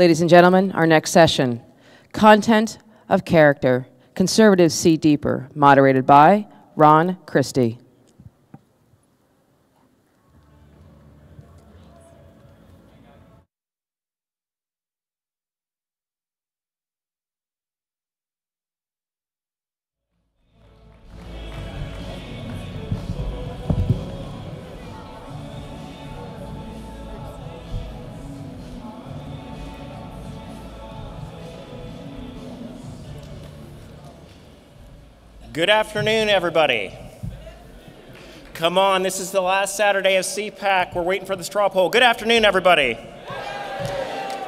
Ladies and gentlemen, our next session, Content of Character, Conservatives See Deeper, moderated by Ron Christie. Good afternoon, everybody. Come on, this is the last Saturday of CPAC. We're waiting for the straw poll. Good afternoon, everybody.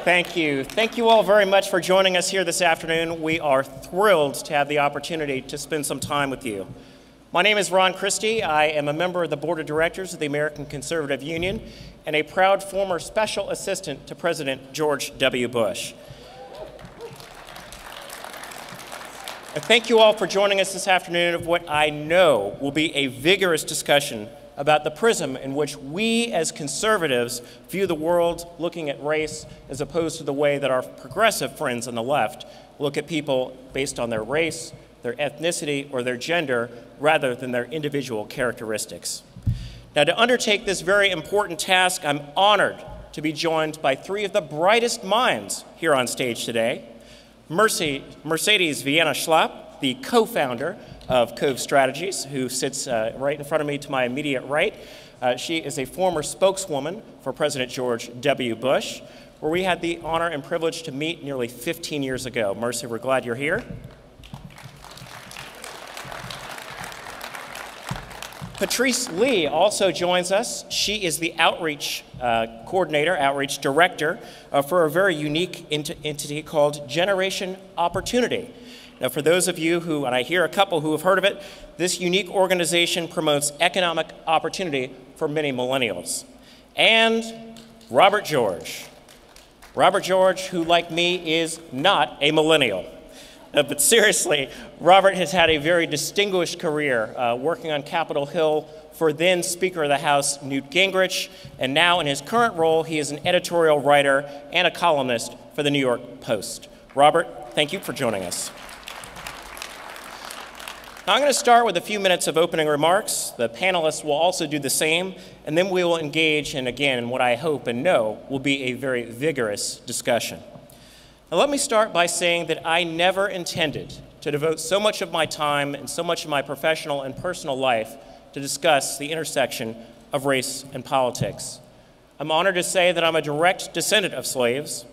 Thank you. Thank you all very much for joining us here this afternoon. We are thrilled to have the opportunity to spend some time with you. My name is Ron Christie. I am a member of the Board of Directors of the American Conservative Union and a proud former special assistant to President George W. Bush. Thank you all for joining us this afternoon of what I know will be a vigorous discussion about the prism in which we as conservatives view the world, looking at race as opposed to the way that our progressive friends on the left look at people based on their race, their ethnicity, or their gender rather than their individual characteristics. Now, to undertake this very important task, I'm honored to be joined by three of the brightest minds here on stage today. Mercedes Vienna Schlapp, the co-founder of Cove Strategies, who sits right in front of me to my immediate right. She is a former spokeswoman for President George W. Bush, where we had the honor and privilege to meet nearly 15 years ago. Mercy, we're glad you're here. Patrice Lee also joins us. She is the outreach coordinator, outreach director for a very unique entity called Generation Opportunity. Now, for those of you who, and I hear a couple who have heard of it, this unique organization promotes economic opportunity for many millennials. And Robert George. Robert George, who like me is not a millennial. But seriously, Robert has had a very distinguished career working on Capitol Hill for then Speaker of the House Newt Gingrich, and now in his current role, he is an editorial writer and a columnist for the New York Post. Robert, thank you for joining us. Now, I'm going to start with a few minutes of opening remarks. The panelists will also do the same, and then we will engage in, again, what I hope and know will be a very vigorous discussion. Now, let me start by saying that I never intended to devote so much of my time and so much of my professional and personal life to discuss the intersection of race and politics. I'm honored to say that I'm a direct descendant of slaves.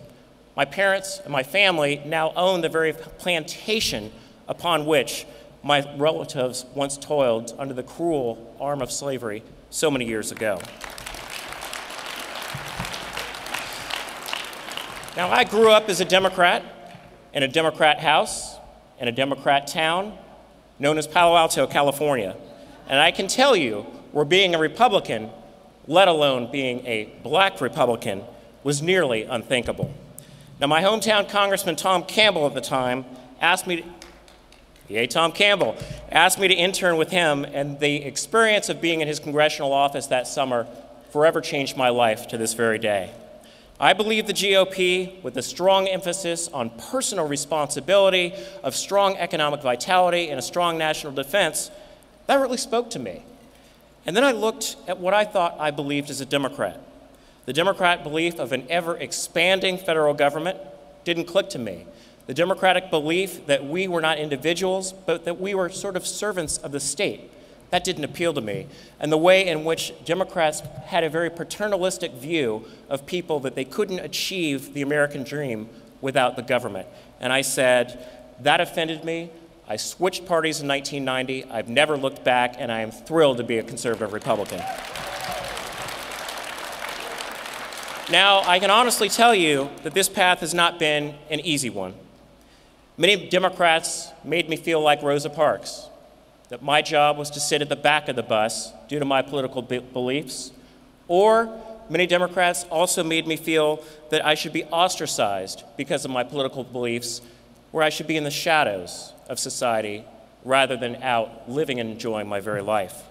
My parents and my family now own the very plantation upon which my relatives once toiled under the cruel arm of slavery so many years ago. Now, I grew up as a Democrat in a Democrat house in a Democrat town known as Palo Alto, California. And I can tell you, where being a Republican, let alone being a black Republican, was nearly unthinkable. Now, my hometown Congressman Tom Campbell at the time asked me to intern with him, and the experience of being in his congressional office that summer forever changed my life to this very day. I believe the GOP, with a strong emphasis on personal responsibility, of strong economic vitality, and a strong national defense, that really spoke to me. And then I looked at what I thought I believed as a Democrat. The Democrat belief of an ever-expanding federal government didn't click to me. The Democratic belief that we were not individuals, but that we were sort of servants of the state, that didn't appeal to me. And the way in which Democrats had a very paternalistic view of people, that they couldn't achieve the American dream without the government. And I said, that offended me. I switched parties in 1990. I've never looked back, and I am thrilled to be a conservative Republican. Now, I can honestly tell you that this path has not been an easy one. Many Democrats made me feel like Rosa Parks, that my job was to sit at the back of the bus due to my political beliefs, or many Democrats also made me feel that I should be ostracized because of my political beliefs, where I should be in the shadows of society rather than out living and enjoying my very life.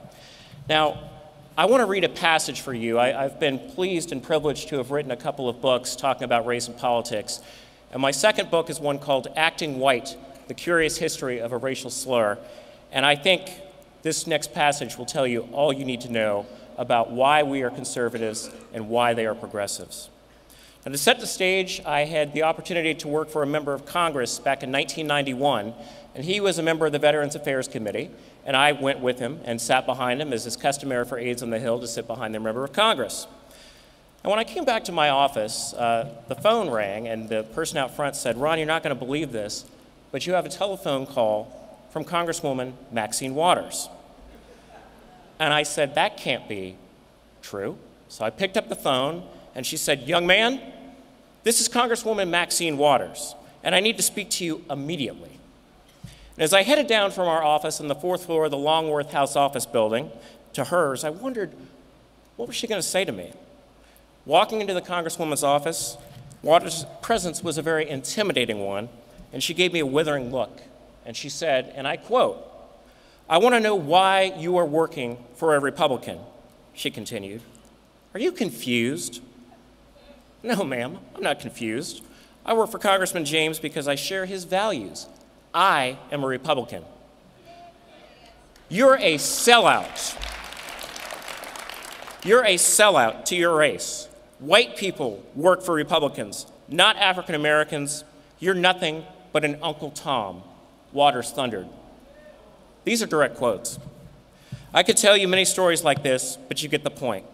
Now, I want to read a passage for you. I've been pleased and privileged to have written a couple of books talking about race and politics. And my second book is one called Acting White, The Curious History of a Racial Slur. And I think this next passage will tell you all you need to know about why we are conservatives and why they are progressives. And to set the stage, I had the opportunity to work for a member of Congress back in 1991, and he was a member of the Veterans Affairs Committee, and I went with him and sat behind him, as is customary for aides on the Hill to sit behind their member of Congress. And when I came back to my office, the phone rang, and the person out front said, "Ron, you're not going to believe this, but you have a telephone call from Congresswoman Maxine Waters." And I said, "That can't be true." So I picked up the phone, and she said, "Young man, this is Congresswoman Maxine Waters, and I need to speak to you immediately." And as I headed down from our office on the 4th floor of the Longworth House office building to hers, I wondered, what was she going to say to me? Walking into the Congresswoman's office, Waters' presence was a very intimidating one, and she gave me a withering look. And she said, and I quote, "I want to know why you are working for a Republican," she continued. "Are you confused?" "No, ma'am, I'm not confused. I work for Congressman James because I share his values. I am a Republican." You're a sellout. You're a sellout to your race. White people work for Republicans, not African Americans. You're nothing but an Uncle Tom, Waters thundered. These are direct quotes. I could tell you many stories like this, but you get the point.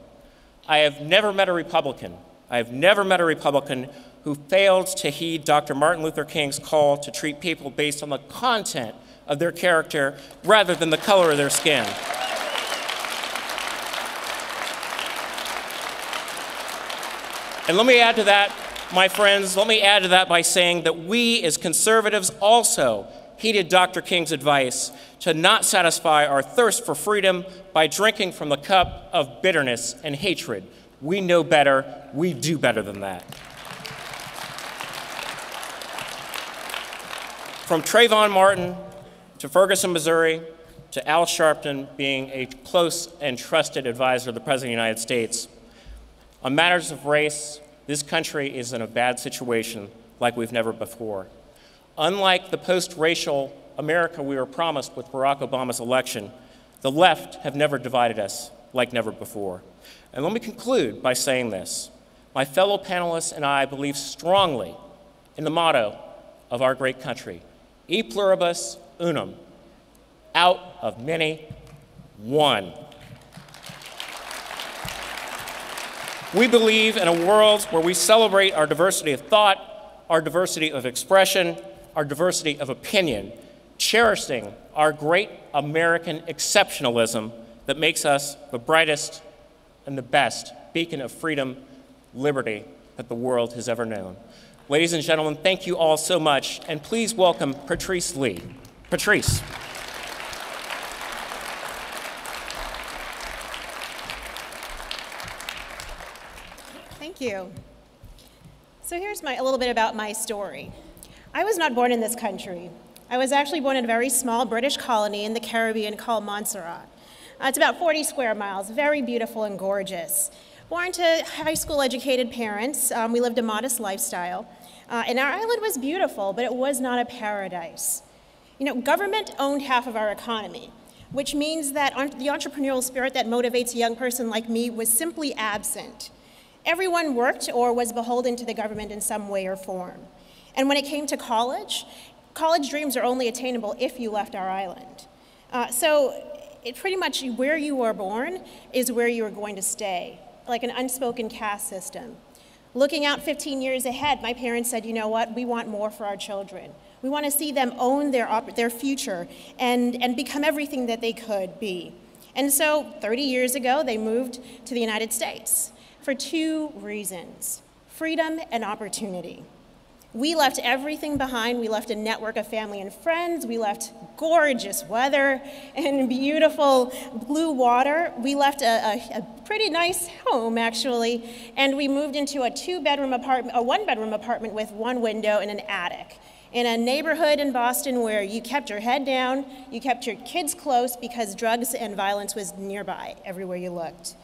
I have never met a Republican. I have never met a Republican who failed to heed Dr. Martin Luther King's call to treat people based on the content of their character rather than the color of their skin. And let me add to that, my friends, let me add to that by saying that we as conservatives also heeded Dr. King's advice to not satisfy our thirst for freedom by drinking from the cup of bitterness and hatred. We know better. We do better than that. From Trayvon Martin to Ferguson, Missouri, to Al Sharpton being a close and trusted advisor of the President of the United States, on matters of race, this country is in a bad situation like we've never before. Unlike the post-racial America we were promised with Barack Obama's election, the left have never divided us like never before. And let me conclude by saying this. My fellow panelists and I believe strongly in the motto of our great country, E pluribus unum, out of many, one. We believe in a world where we celebrate our diversity of thought, our diversity of expression, our diversity of opinion, cherishing our great American exceptionalism that makes us the brightest and the best beacon of freedom, liberty that the world has ever known. Ladies and gentlemen, thank you all so much, and please welcome Patrice Lee. Patrice. Thank you. So here's a little bit about my story. I was not born in this country. I was actually born in a very small British colony in the Caribbean called Montserrat. It's about 40 square miles, very beautiful and gorgeous. Born to high school educated parents, we lived a modest lifestyle. And our island was beautiful, but it was not a paradise. You know, government owned half of our economy, which means that the entrepreneurial spirit that motivates a young person like me was simply absent. Everyone worked or was beholden to the government in some way or form. And when it came to college dreams are only attainable if you left our island. So it pretty much where you were born is where you are going to stay, like an unspoken caste system. Looking out 15 years ahead, my parents said, you know what, we want more for our children. We want to see them own their future and become everything that they could be. And so 30 years ago, they moved to the United States for two reasons: freedom and opportunity. We left everything behind. We left a network of family and friends. We left gorgeous weather and beautiful blue water. We left a pretty nice home, actually, and we moved into a one-bedroom apartment with one window and an attic. in a neighborhood in Boston where you kept your head down, you kept your kids close because drugs and violence was nearby everywhere you looked.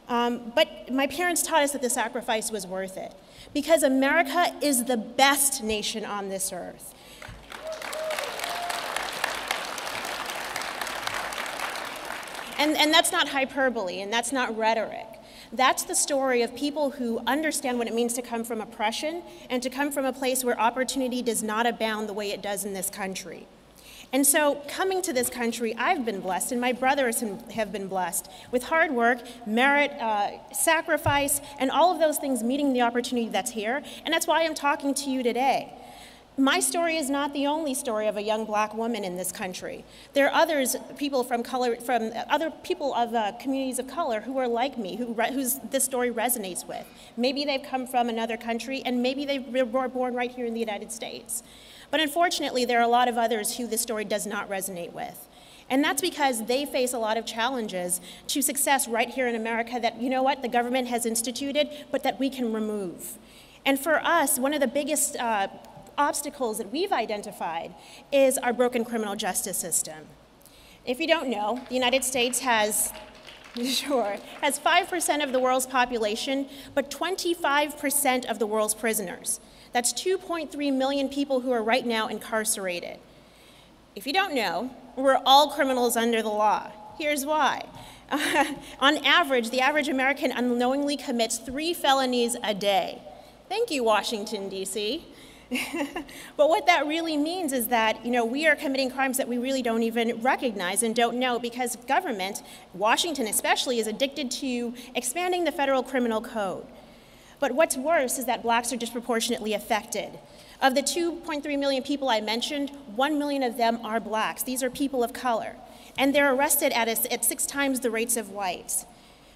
But my parents taught us that the sacrifice was worth it, because America is the best nation on this earth. And that's not hyperbole, and that's not rhetoric. That's the story of people who understand what it means to come from oppression and to come from a place where opportunity does not abound the way it does in this country. And so coming to this country, I've been blessed, and my brothers have been blessed with hard work, merit, sacrifice, and all of those things meeting the opportunity that's here. And that's why I'm talking to you today. My story is not the only story of a young black woman in this country. There are others, people from color, from other people of communities of color who are like me, whose this story resonates with. Maybe they've come from another country, and maybe they were born right here in the United States. But unfortunately, there are a lot of others who this story does not resonate with. And that's because they face a lot of challenges to success right here in America that, you know what, the government has instituted, but that we can remove. And for us, one of the biggest obstacles that we've identified is our broken criminal justice system. If you don't know, the United States has 5% of the world's population, but 25% of the world's prisoners. That's 2.3 million people who are right now incarcerated. If you don't know, we're all criminals under the law. Here's why. On average, the average American unknowingly commits 3 felonies a day. Thank you, Washington, D.C. But what that really means is that, we are committing crimes that we really don't even recognize and don't know, because government, Washington especially, is addicted to expanding the federal criminal code. But what's worse is that blacks are disproportionately affected. Of the 2.3 million people I mentioned, 1 million of them are blacks. These are people of color. And they're arrested at 6 times the rates of whites.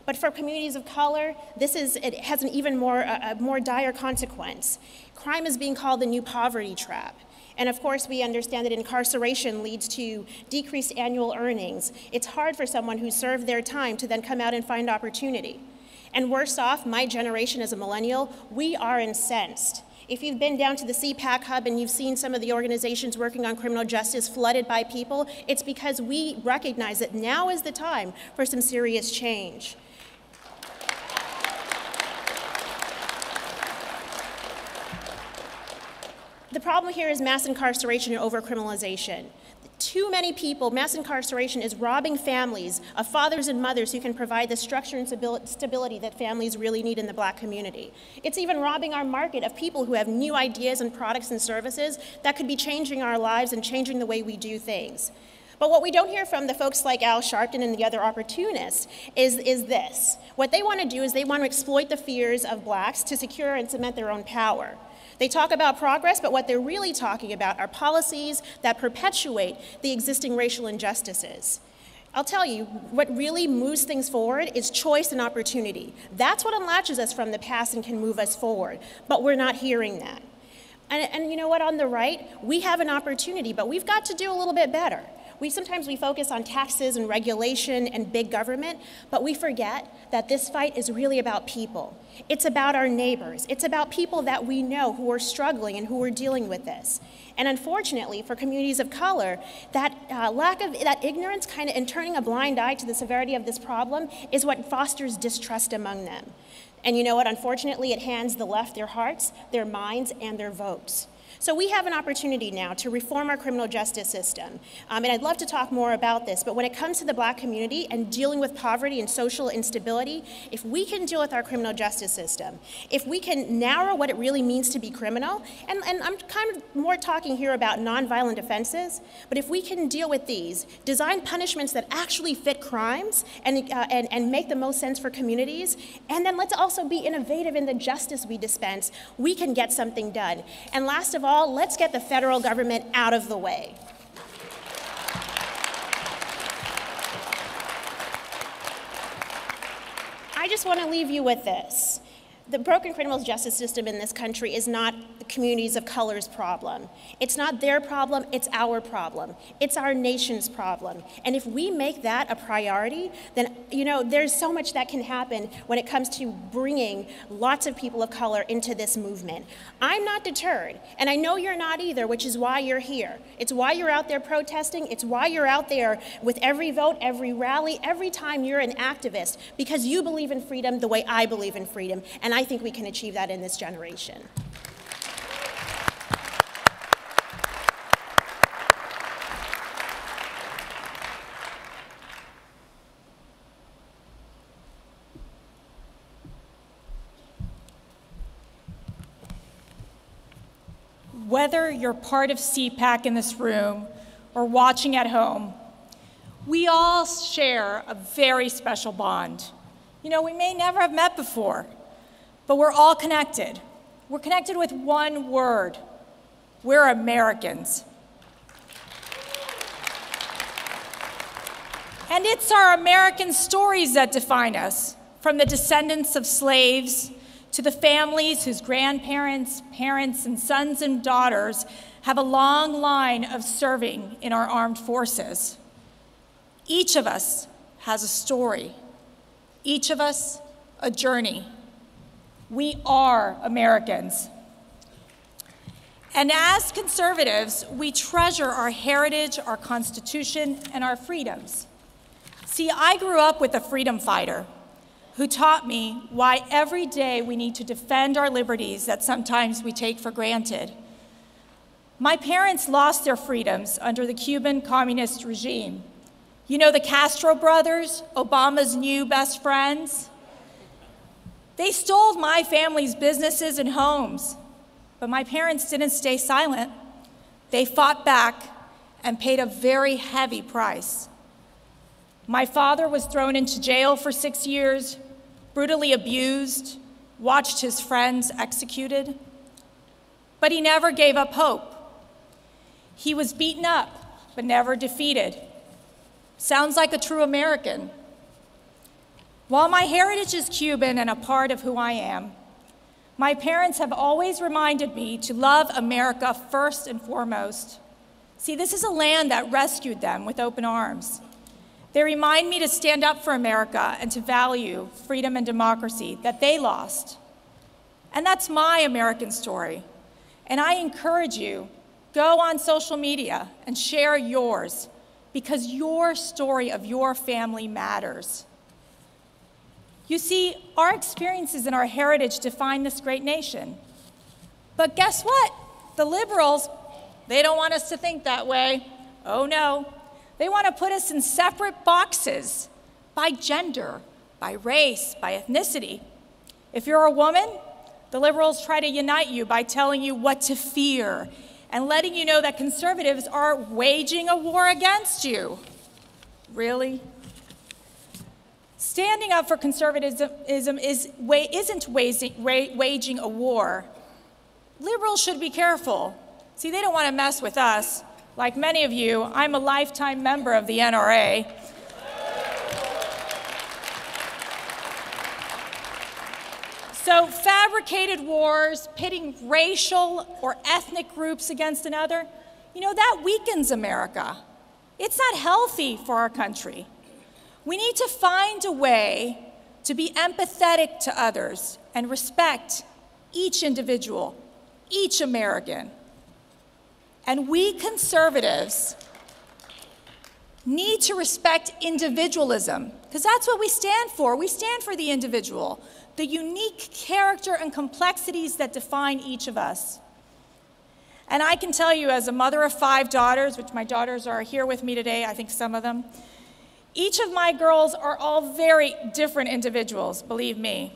But for communities of color, it has an even more dire consequence. Crime is being called the new poverty trap. And of course, we understand that incarceration leads to decreased annual earnings. It's hard for someone who served their time to then come out and find opportunity. And worse off, my generation as a millennial, we are incensed. If you've been down to the CPAC hub and you've seen some of the organizations working on criminal justice flooded by people, it's because we recognize that now is the time for some serious change. The problem here is mass incarceration and overcriminalization. Too many people, mass incarceration is robbing families of fathers and mothers who can provide the structure and stability that families really need in the black community. It's even robbing our market of people who have new ideas and products and services that could be changing our lives and changing the way we do things. But what we don't hear from the folks like Al Sharpton and the other opportunists is this. What they want to do is they want to exploit the fears of blacks to secure and cement their own power. They talk about progress, but what they're really talking about are policies that perpetuate the existing racial injustices. I'll tell you, what really moves things forward is choice and opportunity. That's what unlatches us from the past and can move us forward, but we're not hearing that. And you know what, on the right, we have an opportunity, but we've got to do a little bit better. Sometimes we focus on taxes and regulation and big government, but we forget that this fight is really about people. It's about our neighbors. It's about people that we know who are struggling and who are dealing with this. And unfortunately, for communities of color, that that ignorance and turning a blind eye to the severity of this problem is what fosters distrust among them. And you know what? Unfortunately, it hands the left their hearts, their minds, and their votes. So we have an opportunity now to reform our criminal justice system. And I'd love to talk more about this, but when it comes to the black community and dealing with poverty and social instability, if we can deal with our criminal justice system, if we can narrow what it really means to be criminal, and I'm kind of more talking here about nonviolent offenses, but if we can deal with these, design punishments that actually fit crimes and make the most sense for communities, and then let's also be innovative in the justice we dispense, we can get something done. And last of all, let's get the federal government out of the way. I just want to leave you with this. The broken criminal justice system in this country is not the communities of color's problem. It's not their problem, it's our problem. It's our nation's problem. And if we make that a priority, then, there's so much that can happen when it comes to bringing lots of people of color into this movement. I'm not deterred, and I know you're not either, which is why you're here. It's why you're out there protesting. It's why you're out there with every vote, every rally, every time you're an activist, because you believe in freedom the way I believe in freedom. And I think we can achieve that in this generation. Whether you're part of CPAC in this room or watching at home, we all share a very special bond. We may never have met before, but we're all connected. We're connected with one word. We're Americans. And it's our American stories that define us, from the descendants of slaves to the families whose grandparents, parents, and sons and daughters have a long line of serving in our armed forces. Each of us has a story. Each of us a journey. We are Americans. And as conservatives, we treasure our heritage, our Constitution, and our freedoms. See, I grew up with a freedom fighter who taught me why every day we need to defend our liberties that sometimes we take for granted. My parents lost their freedoms under the Cuban communist regime. The Castro brothers, Obama's new best friends? They stole my family's businesses and homes, but my parents didn't stay silent. They fought back and paid a very heavy price. My father was thrown into jail for 6 years, brutally abused, watched his friends executed, but he never gave up hope. He was beaten up, but never defeated. Sounds like a true American. While my heritage is Cuban and a part of who I am, my parents have always reminded me to love America first and foremost. See, this is a land that rescued them with open arms. They remind me to stand up for America and to value freedom and democracy that they lost. And that's my American story. And I encourage you, go on social media and share yours, because your story of your family matters. You see, our experiences and our heritage define this great nation. But guess what? The liberals, they don't want us to think that way. Oh no. They want to put us in separate boxes by gender, by race, by ethnicity. If you're a woman, the liberals try to unite you by telling you what to fear and letting you know that conservatives are waging a war against you. Really? Standing up for conservatism isn't waging a war. Liberals should be careful. See, they don't want to mess with us. Like many of you, I'm a lifetime member of the NRA. So fabricated wars, pitting racial or ethnic groups against another, that weakens America. It's not healthy for our country. We need to find a way to be empathetic to others and respect each individual, each American. And we conservatives need to respect individualism, because that's what we stand for. We stand for the individual, the unique character and complexities that define each of us. And I can tell you, as a mother of 5 daughters, which my daughters are here with me today, I think some of them, each of my girls are all very different individuals, believe me.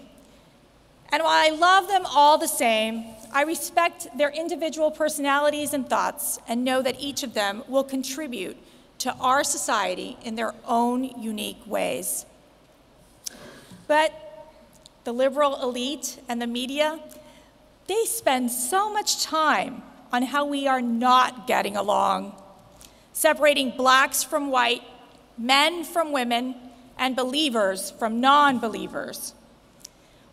And while I love them all the same, I respect their individual personalities and thoughts and know that each of them will contribute to our society in their own unique ways. But the liberal elite and the media, they spend so much time on how we are not getting along, separating blacks from white, men from women, and believers from non-believers.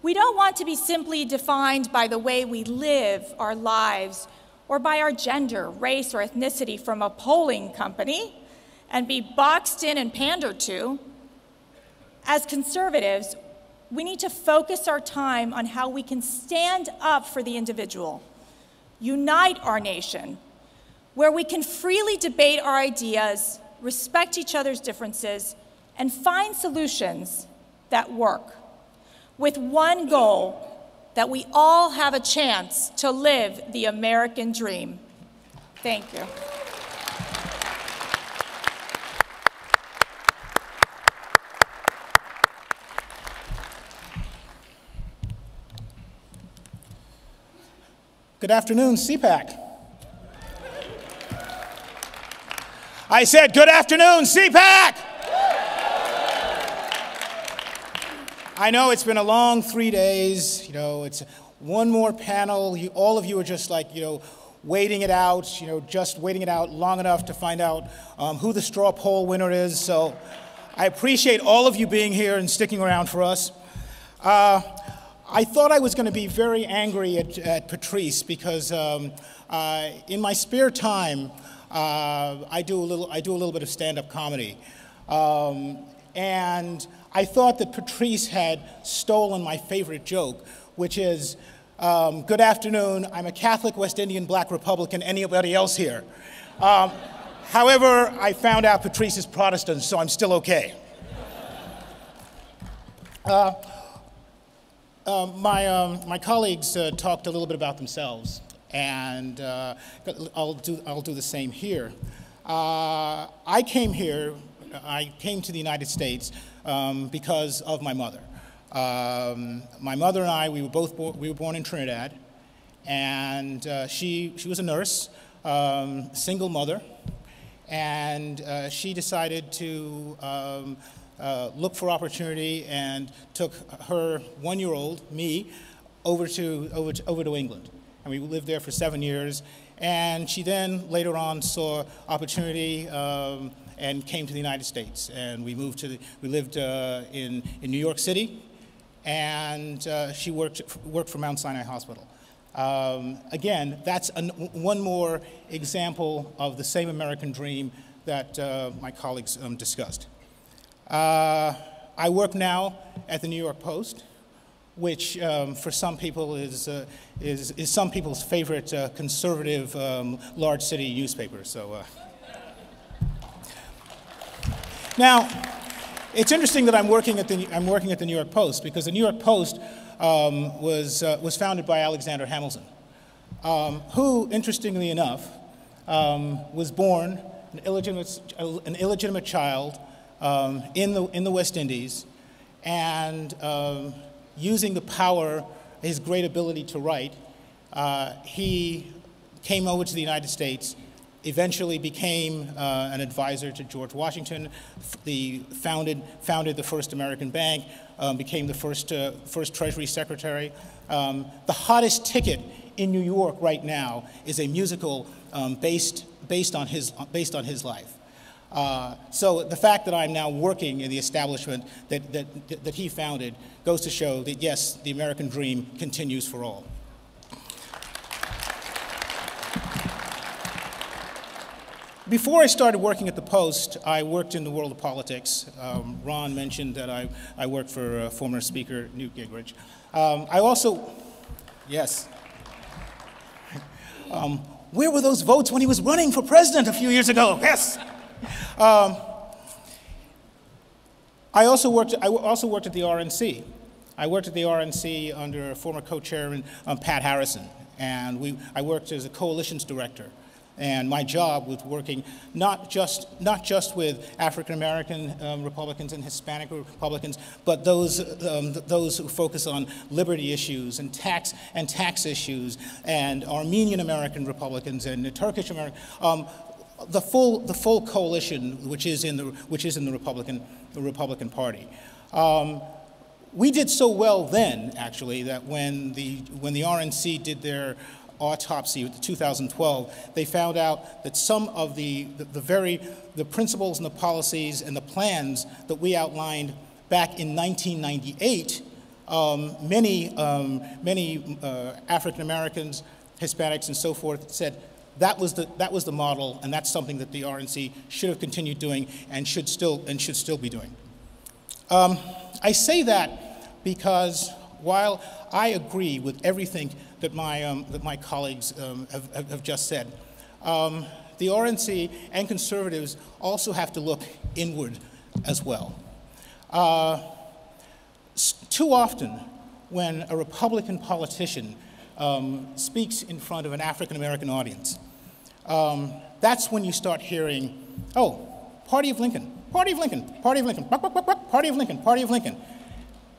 We don't want to be simply defined by the way we live our lives or by our gender, race, or ethnicity from a polling company and be boxed in and pandered to. As conservatives, we need to focus our time on how we can stand up for the individual, unite our nation, where we can freely debate our ideas, respect each other's differences, and find solutions that work, with one goal, that we all have a chance to live the American dream. Thank you. Good afternoon, CPAC. I said, good afternoon, CPAC! I know it's been a long 3 days, it's one more panel. All of you are just like, waiting it out, just waiting it out long enough to find out who the straw poll winner is. So I appreciate all of you being here and sticking around for us. I thought I was going to be very angry at Patrice because in my spare time, I do a little bit of stand-up comedy, and I thought that Patrice had stolen my favorite joke, which is, "Good afternoon. I'm a Catholic West Indian Black Republican. Anybody else here?" However, I found out Patrice is Protestant, so I'm still okay. My colleagues talked a little bit about themselves, and I'll do the same here. I came to the United States because of my mother. My mother and I, we were born in Trinidad, and she was a nurse, single mother, and she decided to look for opportunity and took her one-year-old, me, over to England. And we lived there for 7 years. And she then, later on, saw opportunity and came to the United States. And we lived in New York City, and she worked for Mount Sinai Hospital. Again, that's one more example of the same American dream that my colleagues discussed. I work now at the New York Post, which for some people is some people's favorite conservative large city newspaper. So now, it's interesting that I'm working at the New York Post, because the New York Post was founded by Alexander Hamilton, who, interestingly enough, was born an illegitimate child in the West Indies, and using the power, his great ability to write, he came over to the United States, eventually became an advisor to George Washington, founded the first American bank, became the first Treasury Secretary. The hottest ticket in New York right now is a musical based on his life. So the fact that I'm now working in the establishment that he founded goes to show that, yes, the American dream continues for all. Before I started working at the Post, I worked in the world of politics. Ron mentioned that I worked for former Speaker Newt Gingrich. I also, yes. Where were those votes when he was running for president a few years ago? Yes. I also worked at the RNC. I worked at the RNC under former co-chairman Pat Harrison, and I worked as a coalitions director. And my job was working not just with African American Republicans and Hispanic Republicans, but those who focus on liberty issues and tax issues, and Armenian American Republicans and the Turkish American. The full coalition, which is in the Republican Party. We did so well then, actually, that when the RNC did their autopsy in 2012, they found out that some of the principles and the policies and the plans that we outlined back in 1998 many African Americans, Hispanics, and so forth said that was the model, and that's something that the RNC should have continued doing and should still be doing. I say that because while I agree with everything that my colleagues have just said, the RNC and conservatives also have to look inward as well. Too often, when a Republican politician speaks in front of an African-American audience, that's when you start hearing, oh, Party of Lincoln, Party of Lincoln, Party of Lincoln, buck, buck, buck, buck, Party of Lincoln, Party of Lincoln.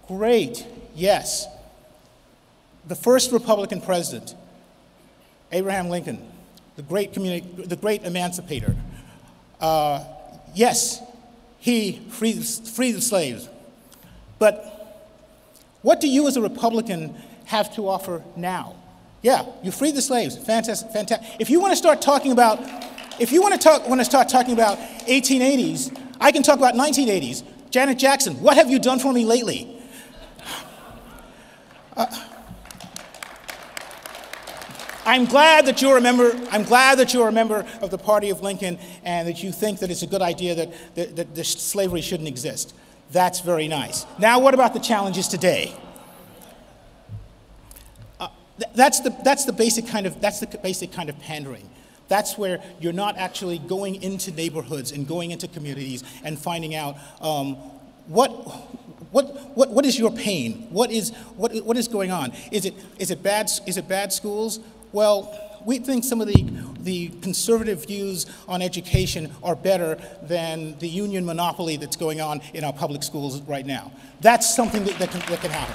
Great, yes. The first Republican president, Abraham Lincoln, the great emancipator, yes, he freed the slaves. But what do you as a Republican have to offer now? Yeah, you freed the slaves, fantastic, fantastic. If you want to start talking about, start talking about 1880s, I can talk about 1980s. Janet Jackson, what have you done for me lately? I'm glad that you're a member. I'm glad that you're a member of the Party of Lincoln, and that you think that it's a good idea that slavery shouldn't exist. That's very nice. Now, what about the challenges today? That's the basic kind of pandering. That's where you're not actually going into neighborhoods and going into communities and finding out what is your pain? What is going on? Is it bad schools? Well, we think some of the conservative views on education are better than the union monopoly that's going on in our public schools right now. That's something that can happen.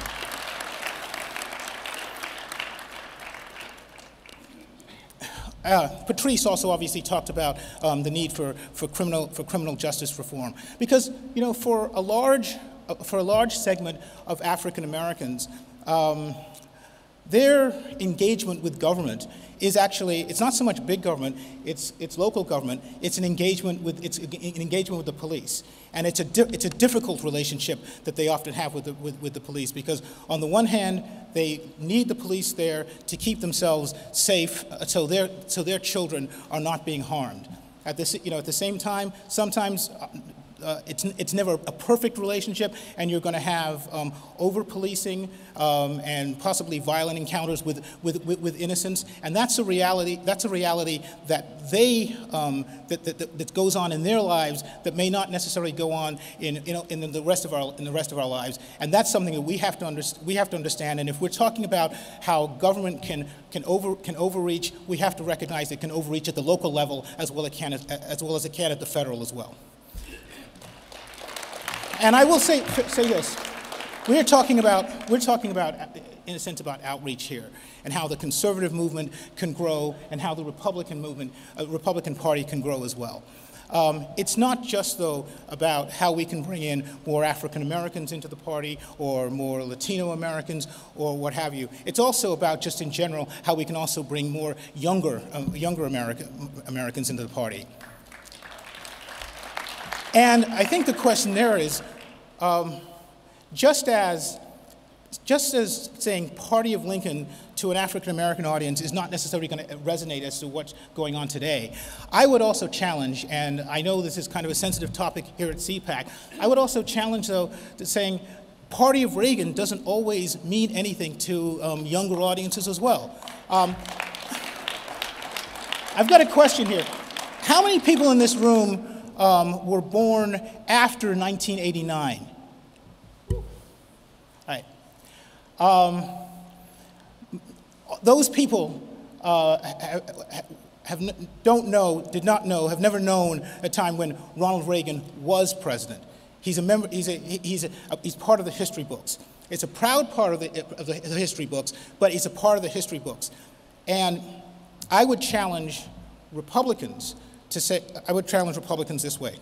Patrice also obviously talked about the need for criminal justice reform, because for a large segment of African Americans, their engagement with government is actually, it's not so much big government, it's local government, it's an engagement with the police. And it's a difficult relationship that they often have with the police, because on the one hand, they need the police there to keep themselves safe so their children are not being harmed. At the same time, sometimes it's never a perfect relationship, and you're going to have over-policing and possibly violent encounters with innocents, and that's a reality. That's a reality that that goes on in their lives that may not necessarily go on in the rest of our lives, and that's something that we have to understand. And if we're talking about how government can overreach, we have to recognize it can overreach at the local level as well as it can at the federal as well. And I will say this: we're talking about, in a sense, about outreach here, and how the conservative movement can grow, and how the Republican Party can grow as well. It's not just, though, about how we can bring in more African Americans into the party, or more Latino Americans, or what have you. It's also about, just in general, how we can also bring more younger Americans into the party. And I think the question there is, just as saying Party of Lincoln to an African-American audience is not necessarily going to resonate as to what's going on today, I would also challenge, and I know this is kind of a sensitive topic here at CPAC, I would also challenge, though, to saying Party of Reagan doesn't always mean anything to younger audiences as well. I've got a question here. How many people in this room were born after 1989? All right. Those people did not know, have never known a time when Ronald Reagan was president. He's a member. He's part of the history books. It's a proud part of the history books, but it's a part of the history books. And I would challenge Republicans to say, I would challenge Republicans this way.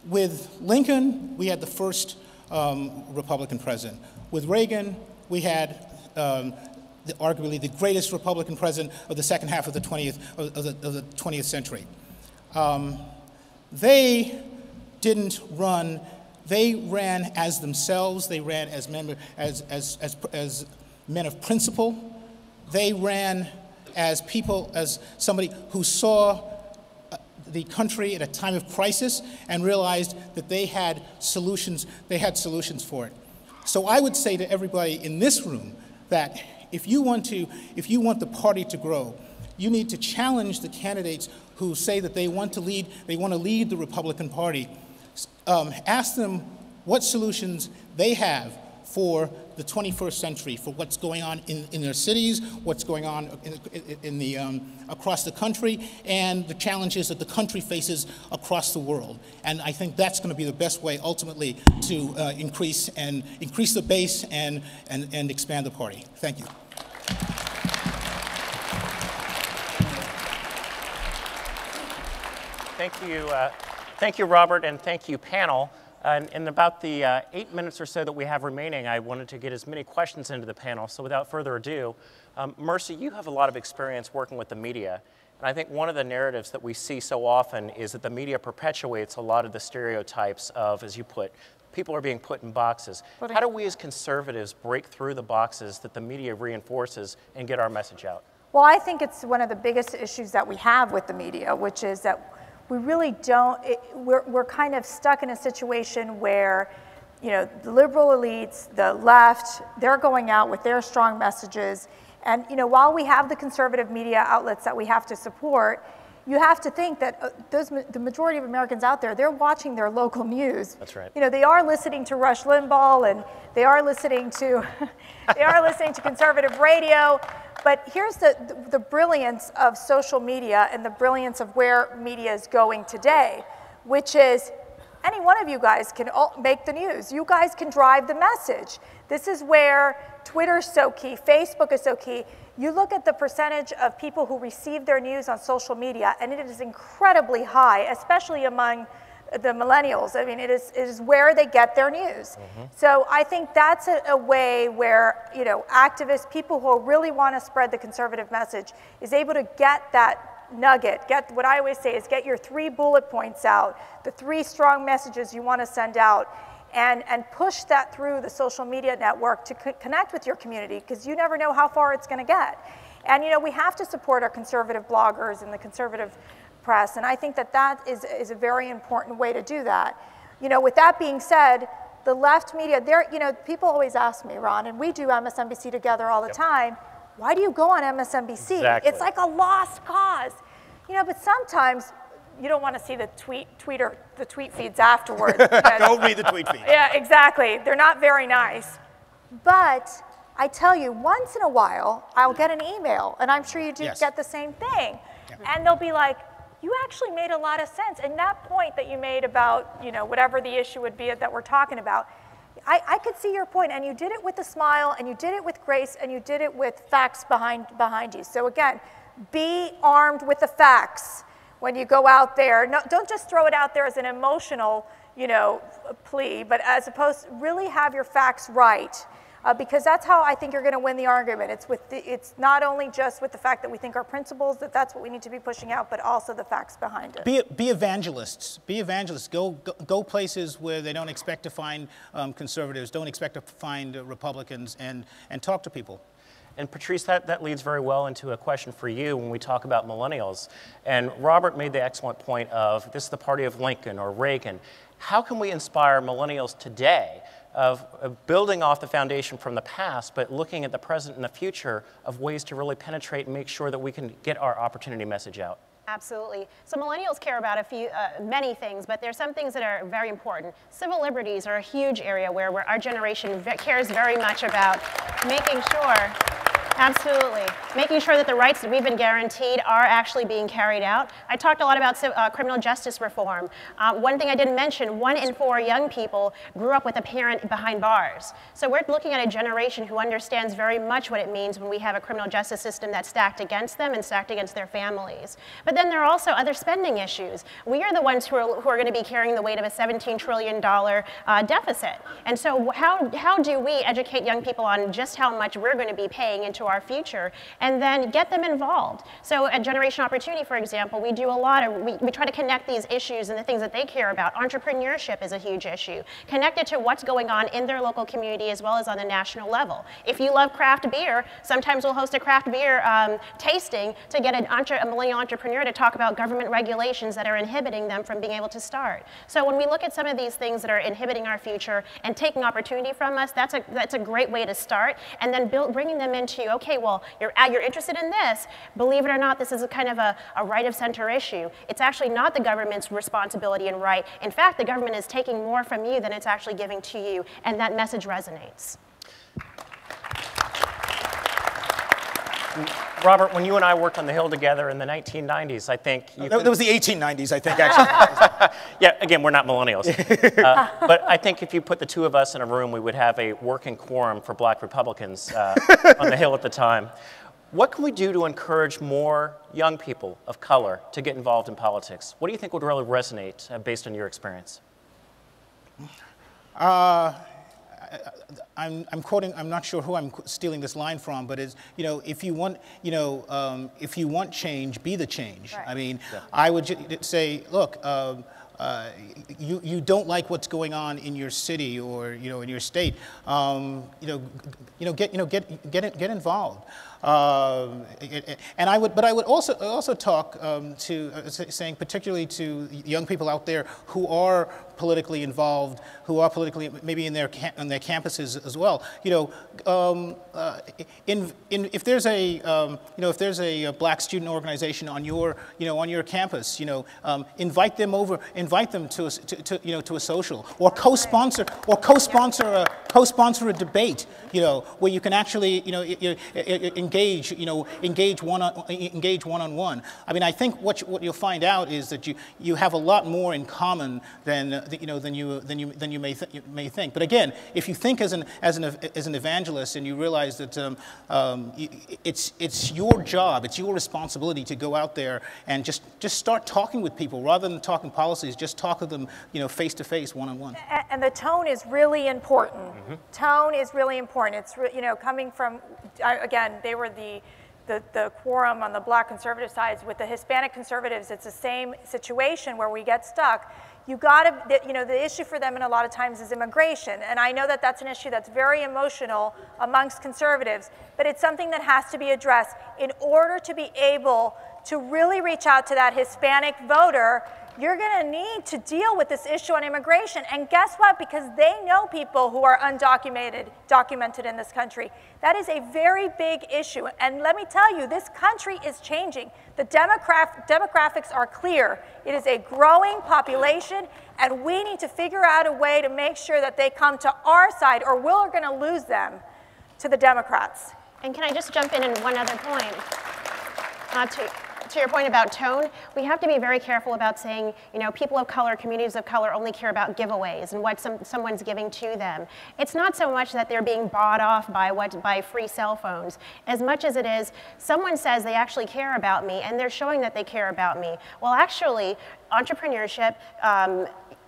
With Lincoln, we had the first Republican president. With Reagan, we had arguably the greatest Republican president of the second half of the 20th century. They didn't run They ran as themselves. They ran as men of principle. They ran as people, as somebody who saw the country at a time of crisis and realized that they had solutions for it. So I would say to everybody in this room that if you want the party to grow, you need to challenge the candidates who say that they want to lead the Republican Party. Ask them what solutions they have for the 21st century, for what's going on in their cities, what's going on across the country, and the challenges that the country faces across the world. And I think that's going to be the best way, ultimately, to increase the base and expand the party. Thank you. Thank you, Robert, and thank you, panel. In about the 8 minutes or so that we have remaining, I wanted to get as many questions into the panel. So without further ado, Mercy, you have a lot of experience working with the media. And I think one of the narratives that we see so often is that the media perpetuates a lot of the stereotypes of, as you put, people are being put in boxes. How do we as conservatives break through the boxes that the media reinforces and get our message out? Well, I think it's one of the biggest issues that we have with the media, which is that we really don't, we're kind of stuck in a situation where, the liberal elites, the left, they're going out with their strong messages. And, while we have the conservative media outlets that we have to support, you have to think that the majority of Americans out there, they're watching their local news. That's right. They are listening to Rush Limbaugh, and they are listening to, conservative radio. But here's the brilliance of social media and the brilliance of where media is going today, which is any one of you guys can make the news. You guys can drive the message. This is where Twitter's so key, Facebook is so key. You look at the percentage of people who receive their news on social media, and it is incredibly high, especially among the millennials. I mean, it is where they get their news. Mm-hmm. So I think that's a way where, activists, people who really want to spread the conservative message, is able to get that nugget, what I always say is get your 3 bullet points out, the 3 strong messages you want to send out, and push that through the social media network to connect with your community, because you never know how far it's going to get. And, we have to support our conservative bloggers and the conservative press, and I think that is a very important way to do that. With that being said, the left media, people always ask me, Ron, and we do MSNBC together all the time, why do you go on MSNBC? Exactly. It's like a lost cause. But sometimes you don't want to see the tweet feeds afterwards. Go read the tweet feed. Yeah, exactly. They're not very nice. But I tell you, once in a while, I'll get an email, and I'm sure you do get the same thing. Yeah. And they'll be like, you actually made a lot of sense. And that point that you made about, whatever the issue would be that we're talking about, I could see your point, and you did it with a smile, and you did it with grace, and you did it with facts behind you. So again, be armed with the facts when you go out there. No, don't just throw it out there as an emotional, plea, but as opposed to really have your facts right. Because that's how I think you're going to win the argument. It's not only just with the fact that we think our principles, that's what we need to be pushing out, but also the facts behind it. Be evangelists. Be evangelists. Go places where they don't expect to find conservatives, don't expect to find Republicans, and talk to people. And Patrice, that leads very well into a question for you when we talk about millennials. And Robert made the excellent point of this is the party of Lincoln or Reagan. How can we inspire millennials today of building off the foundation from the past, but looking at the present and the future of ways to really penetrate and make sure that we can get our opportunity message out? Absolutely. So millennials care about many things, but there's some things that are very important. Civil liberties are a huge area where our generation cares very much about making sure. Absolutely. Making sure that the rights that we've been guaranteed are actually being carried out. I talked a lot about criminal justice reform. One thing I didn't mention, 1 in 4 young people grew up with a parent behind bars. So we're looking at a generation who understands very much what it means when we have a criminal justice system that's stacked against them and stacked against their families. But then there are also other spending issues. We are the ones who are going to be carrying the weight of a $17 trillion deficit. And so how do we educate young people on just how much we're going to be paying into our future, and then get them involved. So at Generation Opportunity, for example, we do a lot of, we try to connect these issues and the things that they care about. Entrepreneurship is a huge issue. Connect it to what's going on in their local community as well as on the national level. If you love craft beer, sometimes we'll host a craft beer tasting to get a millennial entrepreneur to talk about government regulations that are inhibiting them from being able to start. So when we look at some of these things that are inhibiting our future and taking opportunity from us, that's a great way to start. And then bringing them into, okay, well, you're interested in this. Believe it or not, this is a kind of a right of center issue. It's actually not the government's responsibility and right. In fact, the government is taking more from you than it's actually giving to you, and that message resonates. Robert, when you and I worked on the Hill together in the 1990s, I think that was the 1890s, I think, actually. Yeah, again, we're not millennials. But I think if you put the two of us in a room, we would have a working quorum for Black Republicans on the Hill at the time. What can we do to encourage more young people of color to get involved in politics? What do you think would really resonate based on your experience? I'm quoting, I'm not sure who I'm stealing this line from, but is, if you want, if you want change, be the change. Right. I mean, yeah. I would say, look, you don't like what's going on in your city or in your state, get involved. And I would also talk saying particularly to young people out there who are politically involved, who are politically maybe in their campuses as well. If there's a Black student organization on your campus, invite them over, invite them to a social, or co-sponsor a debate, where you can actually engage one-on-one. I mean, I think what you'll find out is that you have a lot more in common than you may think. But again, if you think as an evangelist and you realize that it's your job, it's your responsibility to go out there and just start talking with people rather than talking policies. Just talk with them, face to face, one-on-one. And the tone is really important. Mm-hmm. Tone is really important. It's coming from, again, they were the quorum on the Black conservative sides. With the Hispanic conservatives, it's the same situation where we get stuck. You got to, the issue for them in a lot of times is immigration. And I know that that's an issue that's very emotional amongst conservatives, but it's something that has to be addressed in order to be able to really reach out to that Hispanic voter. You're going to need to deal with this issue on immigration. And guess what? Because they know people who are documented in this country. That is a very big issue. And let me tell you, this country is changing. The demographics are clear. It is a growing population, and we need to figure out a way to make sure that they come to our side, or we're going to lose them to the Democrats. And can I just jump in one other point? To your point about tone, we have to be very careful about saying, people of color, communities of color only care about giveaways and what someone's giving to them. It's not so much that they're being bought off by free cell phones, as much as it is someone says they actually care about me and they're showing that they care about me. Well, actually, entrepreneurship,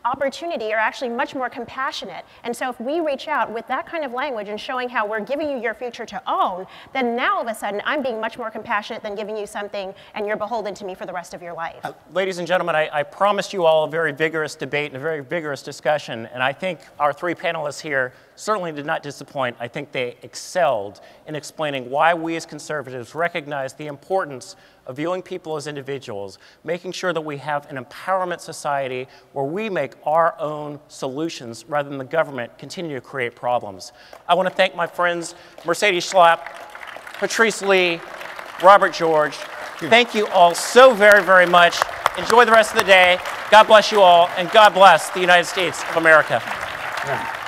opportunity are actually much more compassionate. And so if we reach out with that kind of language and showing how we're giving you your future to own, then now all of a sudden I'm being much more compassionate than giving you something and you're beholden to me for the rest of your life. Ladies and gentlemen, I promised you all a very vigorous debate and a very vigorous discussion, and I think our three panelists here certainly did not disappoint. I think they excelled in explaining why we as conservatives recognize the importance of viewing people as individuals, making sure that we have an empowerment society where we make our own solutions rather than the government continue to create problems. I want to thank my friends Mercedes Schlapp, Patrice Lee, Robert George. Thank you all so very, very much. Enjoy the rest of the day. God bless you all, and God bless the United States of America. Yeah.